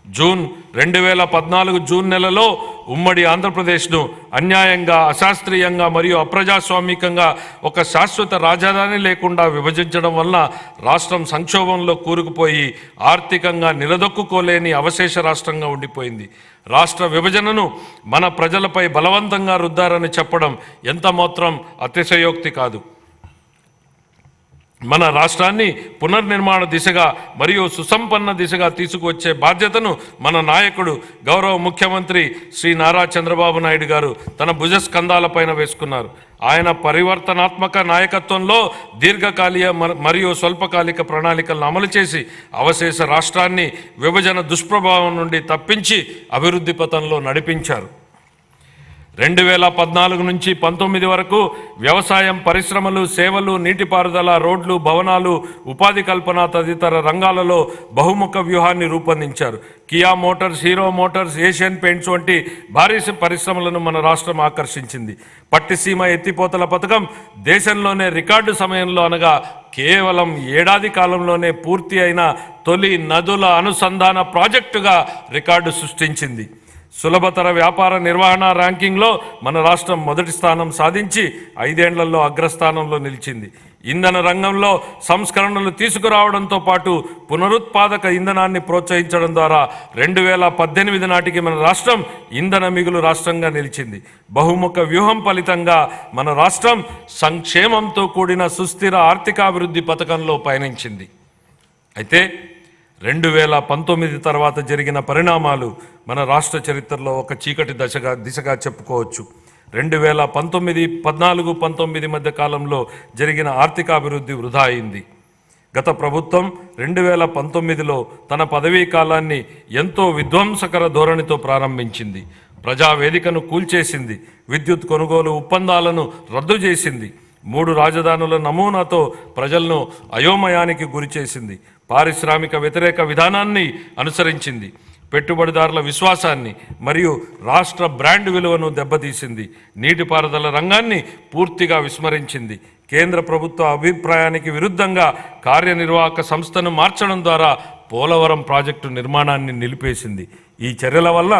June 2014 June నెలలో ఉమ్మడి ఆంధ్రప్రదేశ్ను అన్యాయంగా, అశాస్త్రీయంగా మరియు అప్రజాస్వామికంగా ఒక శాశ్వత రాజధాని లేకుండా విభజించడం వలన రాష్ట్రం సంక్షోభంలో కూరుకుపోయి ఆర్థికంగా నిలదొక్కుకోలేని అవశేష రాష్ట్రంగా ఉండిపోయింది. రాష్ట్ర విభజనను మన ప్రజలపై బలవంతంగా రుద్దారని చెప్పడం ఎంత మాత్రం అతిశయోక్తి కాదు. మన రాష్ట్రాన్ని పునర్నిర్మాణ దిశగా మరియు సుసంపన్న దిశగా తీసుకువచ్చే బాధ్యతను మన నాయకుడు గౌరవ ముఖ్యమంత్రి శ్రీ నారా చంద్రబాబు నాయుడు గారు తన భుజస్కంధాలపైన వేసుకున్నారు. ఆయన పరివర్తనాత్మక నాయకత్వంలో దీర్ఘకాలిక మరియు స్వల్పకాలిక ప్రణాళికలను అమలు చేసి అవశేష రాష్ట్రాన్ని విభజన దుష్ప్రభావం నుండి తప్పించి అభివృద్ధి పథంలో నడిపించారు. 2014 నుంచి 19 వరకు వ్యవసాయం, పరిశ్రమలు, సేవలు, నీటిపారుదల, రోడ్లు, భవనాలు, ఉపాధి కల్పన తదితర రంగాలలో బహుముఖ వ్యూహాన్ని రూపొందించారు. Kia Motors, hero Motors, Asian paints వంటి భారీ పరిశ్రమలను మన రాష్ట్రం ఆకర్షించింది. పట్టిసీమ ఎత్తిపోతల పథకం దేశంలోనే రికార్డు సమయంలో అనగా కేవలం ఏడాది కాలంలోనే పూర్తి అయిన తొలి నదుల అనుసంధాన ప్రాజెక్టుగా రికార్డు సృష్టించింది. సులభతర వ్యాపార నిర్వహణ ర్యాంకింగ్లో మన రాష్ట్రం మొదటి స్థానం సాధించి 5 ఏళ్లలో అగ్రస్థానంలో నిలిచింది. ఇంధన రంగంలో సంస్కరణలు తీసుకురావడంతో పాటు పునరుత్పాదక ఇంధనాన్ని ప్రోత్సహించడం ద్వారా 2018 నాటికి మన రాష్ట్రం ఇంధన మిగులు రాష్ట్రంగా నిలిచింది. బహుముఖ వ్యూహం ఫలితంగా మన రాష్ట్రం సంక్షేమంతో కూడిన సుస్థిర ఆర్థికాభివృద్ధి పథకంలో పయనించింది. అయితే 2019 తర్వాత జరిగిన పరిణామాలు మన రాష్ట్ర చరిత్రలో ఒక చీకటి దిశగా చెప్పుకోవచ్చు. 2014-19 మధ్య కాలంలో జరిగిన ఆర్థికాభివృద్ధి వృధా అయింది. గత ప్రభుత్వం 2019లో తన పదవీ కాలాన్ని ఎంతో విధ్వంసకర ధోరణితో ప్రారంభించింది. ప్రజావేదికను కూల్చేసింది, విద్యుత్ కొనుగోలు ఒప్పందాలను రద్దు చేసింది, 3 రాజధానుల నమూనాతో ప్రజలను అయోమయానికి గురిచేసింది, పారిశ్రామిక వ్యతిరేక విధానాన్ని అనుసరించింది, పెట్టుబడిదారుల విశ్వాసాన్ని మరియు రాష్ట్ర బ్రాండ్ విలువను దెబ్బతీసింది, నీటిపారుదల రంగాన్ని పూర్తిగా విస్మరించింది, కేంద్ర ప్రభుత్వ అభిప్రాయానికి విరుద్ధంగా కార్యనిర్వాహక సంస్థను మార్చడం ద్వారా పోలవరం ప్రాజెక్టు నిర్మాణాన్ని నిలిపేసింది. ఈ చర్యల వల్ల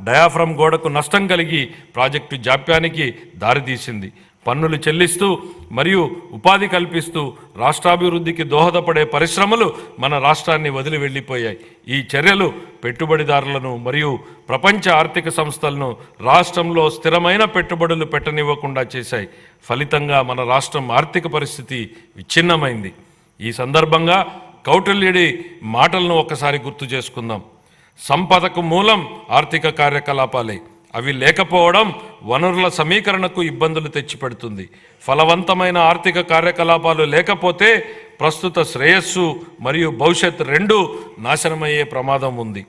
డయాఫ్రమ్ గోడకు నష్టం కలిగి ప్రాజెక్టు జాప్యానికి దారితీసింది. పన్నులు చెల్లిస్తూ మరియు ఉపాధి కల్పిస్తూ రాష్ట్రాభివృద్ధికి దోహదపడే పరిశ్రమలు మన రాష్ట్రాన్ని వదిలి వెళ్ళిపోయాయి. ఈ చర్యలు పెట్టుబడిదారులను మరియు ప్రపంచ ఆర్థిక సంస్థలను రాష్ట్రంలో స్థిరమైన పెట్టుబడులు పెట్టనివ్వకుండా చేశాయి. ఫలితంగా మన రాష్ట్రం ఆర్థిక పరిస్థితి విచ్ఛిన్నమైంది. ఈ సందర్భంగా కౌటిల్యుడి మాటలను ఒకసారి గుర్తు చేసుకుందాం. సంపదకు మూలం ఆర్థిక కార్యకలాపాలే. అవి లేకపోవడం వనరుల సమీకరణకు ఇబ్బందులు తెచ్చిపెడుతుంది. ఫలవంతమైన ఆర్థిక కార్యకలాపాలు లేకపోతే ప్రస్తుత శ్రేయస్సు మరియు భవిష్యత్ రెండూ నాశనమయ్యే ప్రమాదం ఉంది.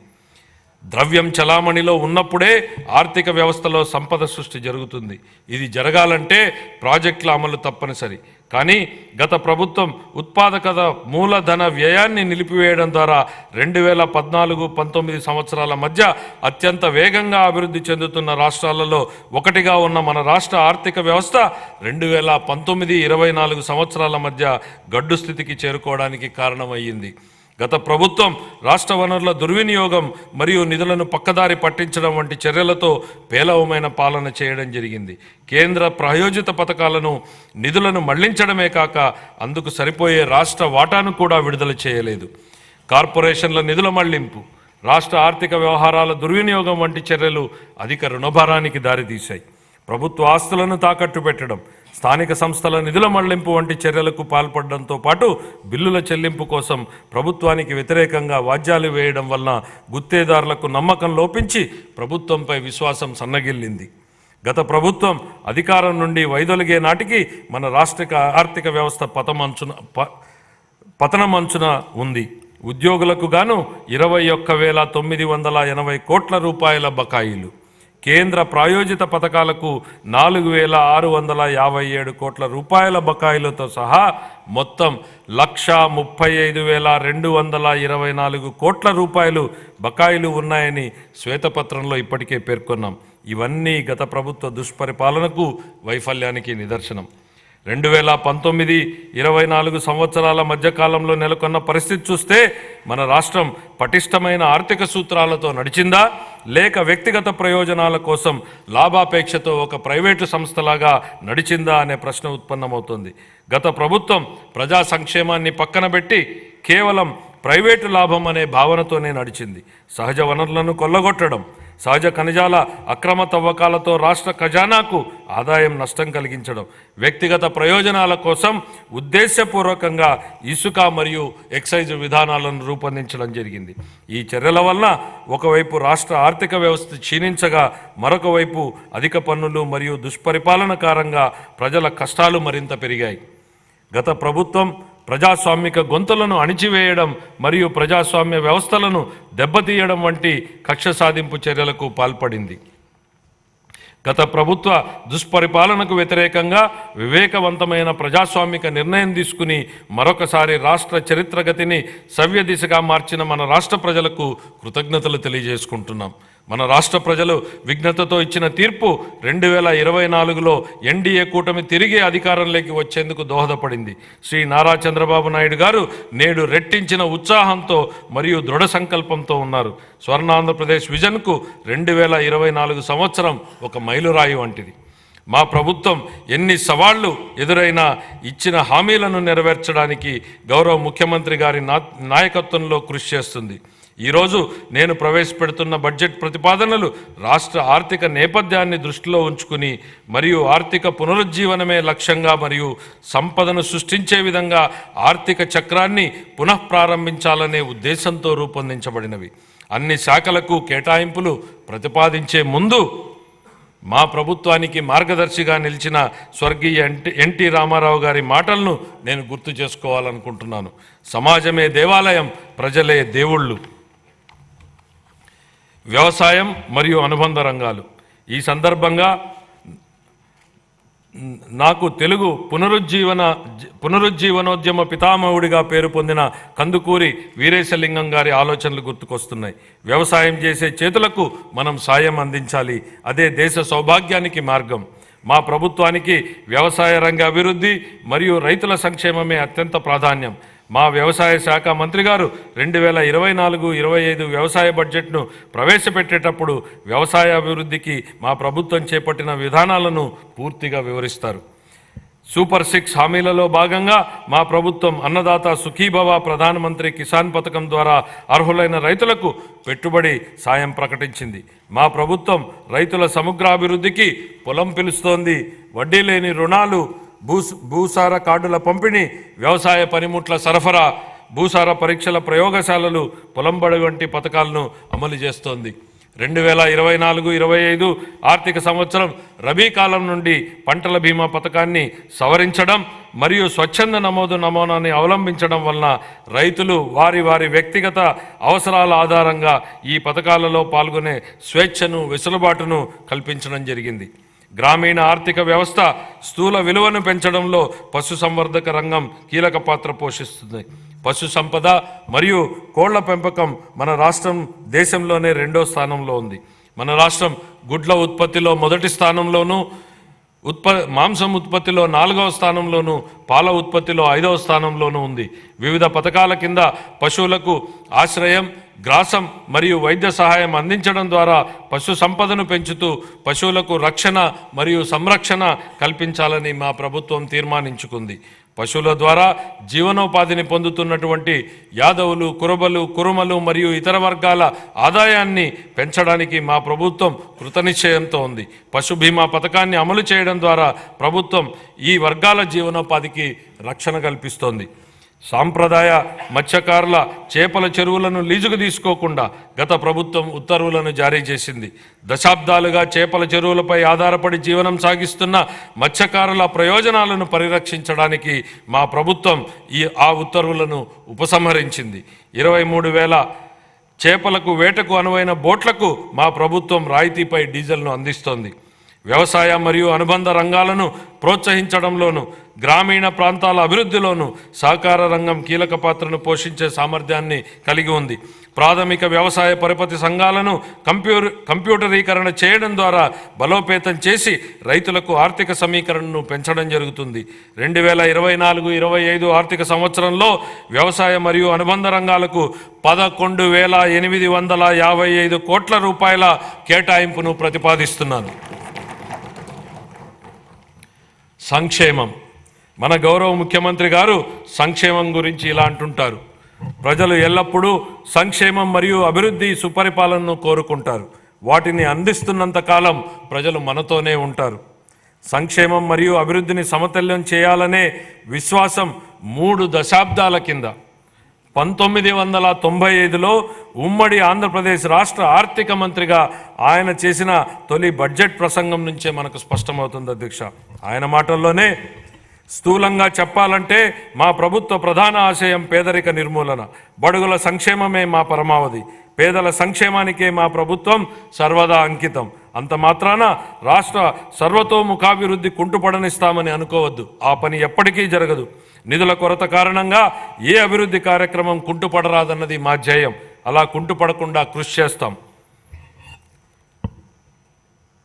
ద్రవ్యం చలామణిలో ఉన్నప్పుడే ఆర్థిక వ్యవస్థలో సంపద సృష్టి జరుగుతుంది. ఇది జరగాలంటే ప్రాజెక్టుల అమలు తప్పనిసరి. కానీ గత ప్రభుత్వం ఉత్పాదకత మూలధన వ్యయాన్ని నిలిపివేయడం ద్వారా 2014-19 సంవత్సరాల మధ్య అత్యంత వేగంగా అభివృద్ధి చెందుతున్న రాష్ట్రాలలో ఒకటిగా ఉన్న మన రాష్ట్ర ఆర్థిక వ్యవస్థ 2019-24 సంవత్సరాల మధ్య గడ్డు స్థితికి చేరుకోవడానికి కారణమయ్యింది. గత ప్రభుత్వం రాష్ట్ర వనరుల దుర్వినియోగం మరియు నిధులను పక్కదారి పట్టించడం వంటి చర్యలతో పేలవమైన పాలన చేయడం జరిగింది. కేంద్ర ప్రాయోజిత పథకాలను నిధులను మళ్లించడమే కాక అందుకు సరిపోయే రాష్ట్ర వాటాను కూడా విడుదల చేయలేదు. కార్పొరేషన్ల నిధుల మళ్లింపు, రాష్ట్ర ఆర్థిక వ్యవహారాల దుర్వినియోగం వంటి చర్యలు అధిక రుణభారానికి దారితీశాయి. ప్రభుత్వ ఆస్తులను తాకట్టు పెట్టడం, స్థానిక సంస్థల నిధుల మళ్లింపు వంటి చర్యలకు పాల్పడడంతో పాటు బిల్లుల చెల్లింపు కోసం ప్రభుత్వానికి వ్యతిరేకంగా వాద్యాలు వేయడం వలన గుత్తేదారులకు నమ్మకం లోపించి ప్రభుత్వంపై విశ్వాసం సన్నగిల్లింది. గత ప్రభుత్వం అధికారం నుండి వైదొలిగే నాటికి మన రాష్ట్ర ఆర్థిక వ్యవస్థ పతనమంచున ఉంది. ఉద్యోగులకు గాను 21,980 కోట్ల రూపాయల బకాయిలు, కేంద్ర ప్రాయోజిత పథకాలకు 4,657 కోట్ల రూపాయల బకాయిలతో సహా మొత్తం 1,35,224 కోట్ల రూపాయలు బకాయిలు ఉన్నాయని శ్వేతపత్రంలో ఇప్పటికే పేర్కొన్నాం. ఇవన్నీ గత ప్రభుత్వ దుష్పరిపాలనకు, వైఫల్యానికి నిదర్శనం. 2019-24 సంవత్సరాల మధ్యకాలంలో నెలకొన్న పరిస్థితి చూస్తే మన రాష్ట్రం పటిష్టమైన ఆర్థిక సూత్రాలతో నడిచిందా, లేక వ్యక్తిగత ప్రయోజనాల కోసం లాభాపేక్షతో ఒక ప్రైవేటు సంస్థలాగా నడిచిందా అనే ప్రశ్న ఉత్పన్నమవుతుంది. గత ప్రభుత్వం ప్రజా సంక్షేమాన్ని పక్కన పెట్టి కేవలం ప్రైవేటు లాభం అనే భావనతోనే నడిచింది. సహజ వనరులను కొల్లగొట్టడం, సహజ ఖనిజాల అక్రమ తవ్వకాలతో రాష్ట్ర ఖజానాకు ఆదాయం నష్టం కలిగించడం, వ్యక్తిగత ప్రయోజనాల కోసం ఉద్దేశపూర్వకంగా ఇసుక మరియు ఎక్సైజ్ విధానాలను రూపొందించడం జరిగింది. ఈ చర్యల వలన ఒకవైపు రాష్ట్ర ఆర్థిక వ్యవస్థ క్షీణించగా, మరొక వైపు అధిక పన్నులు మరియు దుష్పరిపాలన కారణంగా ప్రజల కష్టాలు మరింత పెరిగాయి. గత ప్రభుత్వం ప్రజాస్వామిక గొంతులను అణిచివేయడం మరియు ప్రజాస్వామ్య వ్యవస్థలను దెబ్బతీయడం వంటి కక్ష సాధింపు చర్యలకు పాల్పడింది. గత ప్రభుత్వ దుష్పరిపాలనకు వ్యతిరేకంగా వివేకవంతమైన ప్రజాస్వామిక నిర్ణయం తీసుకుని మరొకసారి రాష్ట్ర చరిత్రగతిని సవ్య దిశగా మార్చిన మన రాష్ట్ర ప్రజలకు కృతజ్ఞతలు తెలియజేసుకుంటున్నాం. మన రాష్ట్ర ప్రజలు విఘ్నతతో ఇచ్చిన తీర్పు 2024లో ఎన్డీఏ కూటమి తిరిగి అధికారంలోకి వచ్చేందుకు దోహదపడింది. శ్రీ నారా చంద్రబాబు నాయుడు గారు నేడు రెట్టించిన ఉత్సాహంతో మరియు దృఢ సంకల్పంతో ఉన్నారు. స్వర్ణాంధ్రప్రదేశ్ విజన్కు 2024 సంవత్సరం ఒక మైలురాయి వంటిది. మా ప్రభుత్వం ఎన్ని సవాళ్లు ఎదురైనా ఇచ్చిన హామీలను నెరవేర్చడానికి గౌరవ ముఖ్యమంత్రి గారి నాయకత్వంలో కృషి చేస్తుంది. ఈరోజు నేను ప్రవేశపెడుతున్న బడ్జెట్ ప్రతిపాదనలు రాష్ట్ర ఆర్థిక నేపథ్యాన్ని దృష్టిలో ఉంచుకుని మరియు ఆర్థిక పునరుజ్జీవనమే లక్ష్యంగా మరియు సంపదను సృష్టించే విధంగా ఆర్థిక చక్రాన్ని పునఃప్రారంభించాలనే ఉద్దేశంతో రూపొందించబడినవి. అన్ని శాఖలకు కేటాయింపులు ప్రతిపాదించే ముందు మా ప్రభుత్వానికి మార్గదర్శిగా నిలిచిన స్వర్గీయ ఎన్టీ రామారావు గారి మాటలను నేను గుర్తు చేసుకోవాలనుకుంటున్నాను. సమాజమే దేవాలయం, ప్రజలే దేవుళ్ళు. వ్యవసాయం మరియు అనుబంధ రంగాలు. ఈ సందర్భంగా నాకు తెలుగు పునరుజ్జీవనోద్యమ పితామహుడిగా పేరు పొందిన కందుకూరి వీరేశలింగం గారి ఆలోచనలు గుర్తుకొస్తున్నాయి. వ్యవసాయం చేసే చేతులకు మనం సాయం అందించాలి, అదే దేశ సౌభాగ్యానికి మార్గం. మా ప్రభుత్వానికి వ్యవసాయ రంగ అభివృద్ధి మరియు రైతుల సంక్షేమమే అత్యంత ప్రాధాన్యం. మా వ్యవసాయ శాఖ మంత్రి గారు 2024-25 వ్యవసాయ బడ్జెట్ను ప్రవేశపెట్టేటప్పుడు వ్యవసాయ అభివృద్ధికి మా ప్రభుత్వం చేపట్టిన విధానాలను పూర్తిగా వివరిస్తారు. సూపర్ 6 హామీలలో భాగంగా మా ప్రభుత్వం అన్నదాత సుఖీభవ ప్రధానమంత్రి కిసాన్ పథకం ద్వారా అర్హులైన రైతులకు పెట్టుబడి సాయం ప్రకటించింది. మా ప్రభుత్వం రైతుల సమగ్రాభివృద్ధికి పొలం పిలుస్తోంది. వడ్డీ లేని రుణాలు, భూసార కార్డుల పంపిణీ, వ్యవసాయ పనిముట్ల సరఫరా, భూసార పరీక్షల ప్రయోగశాలలు, పొలంబడి వంటి పథకాలను అమలు చేస్తోంది. 2024-25 ఆర్థిక సంవత్సరం రబీ కాలం నుండి పంటల బీమా పథకాన్ని సవరించడం మరియు స్వచ్ఛంద నమూనాన్ని అవలంబించడం వలన రైతులు వారి వ్యక్తిగత అవసరాల ఆధారంగా ఈ పథకాలలో పాల్గొనే స్వేచ్ఛను, వెసులుబాటును కల్పించడం జరిగింది. గ్రామీణ ఆర్థిక వ్యవస్థ స్థూల విలువను పెంచడంలో పశుసంవర్ధక రంగం కీలక పాత్ర పోషిస్తుంది. పశు సంపద మరియు కోళ్ల పెంపకం మన రాష్ట్రం దేశంలోనే 2వ స్థానంలో ఉంది. మన రాష్ట్రం గుడ్ల ఉత్పత్తిలో మొదటి స్థానంలోనూ, మాంసం ఉత్పత్తిలో 4వ స్థానంలోనూ, పాల ఉత్పత్తిలో 5వ స్థానంలోనూ ఉంది. వివిధ పథకాల కింద పశువులకు ఆశ్రయం, గ్రాసం మరియు వైద్య సహాయం అందించడం ద్వారా పశు సంపదను పెంచుతూ పశువులకు రక్షణ మరియు సంరక్షణ కల్పించాలని మా ప్రభుత్వం తీర్మానించుకుంది. పశువుల ద్వారా జీవనోపాధిని పొందుతున్నటువంటి యాదవులు, కురుమలు మరియు ఇతర వర్గాల ఆదాయాన్ని పెంచడానికి మా ప్రభుత్వం కృతనిశ్చయంతో ఉంది. పశు బీమా పథకాన్ని అమలు చేయడం ద్వారా ప్రభుత్వం ఈ వర్గాల జీవనోపాధికి రక్షణ కల్పిస్తోంది. సాంప్రదాయ మత్స్యకారుల చేపల చెరువులను లీజుకు తీసుకోకుండా గత ప్రభుత్వం ఉత్తర్వులను జారీ చేసింది. దశాబ్దాలుగా చేపల చెరువులపై ఆధారపడి జీవనం సాగిస్తున్న మత్స్యకారుల ప్రయోజనాలను పరిరక్షించడానికి మా ప్రభుత్వం ఆ ఉత్తర్వులను ఉపసంహరించింది. 23,000 చేపలకు వేటకు అనువైన బోట్లకు మా ప్రభుత్వం రాయితీపై డీజిల్ను అందిస్తోంది. వ్యవసాయ మరియు అనుబంధ రంగాలను ప్రోత్సహించడంలోనూ గ్రామీణ ప్రాంతాల అభివృద్ధిలోనూ సహకార రంగం కీలక పాత్రను పోషించే సామర్థ్యాన్ని కలిగి ఉంది. ప్రాథమిక వ్యవసాయ పరపతి సంఘాలను కంప్యూటరీకరణ చేయడం ద్వారా బలోపేతం చేసి రైతులకు ఆర్థిక సమీకరణను పెంచడం జరుగుతుంది. 2024-25 ఆర్థిక సంవత్సరంలో వ్యవసాయ మరియు అనుబంధ రంగాలకు 11,855 కోట్ల రూపాయల కేటాయింపును ప్రతిపాదిస్తున్నాను. సంక్షేమం. మన గౌరవ ముఖ్యమంత్రి గారు సంక్షేమం గురించి ఇలా అంటుంటారు: ప్రజలు ఎల్లప్పుడూ సంక్షేమం మరియు అభివృద్ధి సుపరిపాలనను కోరుకుంటారు. వాటిని అందిస్తున్నంత కాలం ప్రజలు మనతోనే ఉంటారు. సంక్షేమం మరియు అభివృద్ధిని సమతుల్యం చేయాలనే విశ్వాసం 3 దశాబ్దాల కింద 1995లో ఉమ్మడి ఆంధ్రప్రదేశ్ రాష్ట్ర ఆర్థిక మంత్రిగా ఆయన చేసిన తొలి బడ్జెట్ ప్రసంగం నుంచే మనకు స్పష్టమవుతుంది అధ్యక్ష. ఆయన మాటల్లోనే, స్థూలంగా చెప్పాలంటే మా ప్రభుత్వ ప్రధాన ఆశయం పేదరిక నిర్మూలన, బడుగుల సంక్షేమమే మా పరమావధి. పేదల సంక్షేమానికే మా ప్రభుత్వం సర్వదా అంకితం. అంత మాత్రాన రాష్ట్ర సర్వతోముఖాభివృద్ధి కుంటుపడనిస్తామని అనుకోవద్దు. ఆ పని ఎప్పటికీ జరగదు. నిధుల కొరత కారణంగా ఏ అభివృద్ధి కార్యక్రమం కుంటుపడరాదన్నది మా ధ్యేయం. అలా కుంటుపడకుండా కృషి చేస్తాం.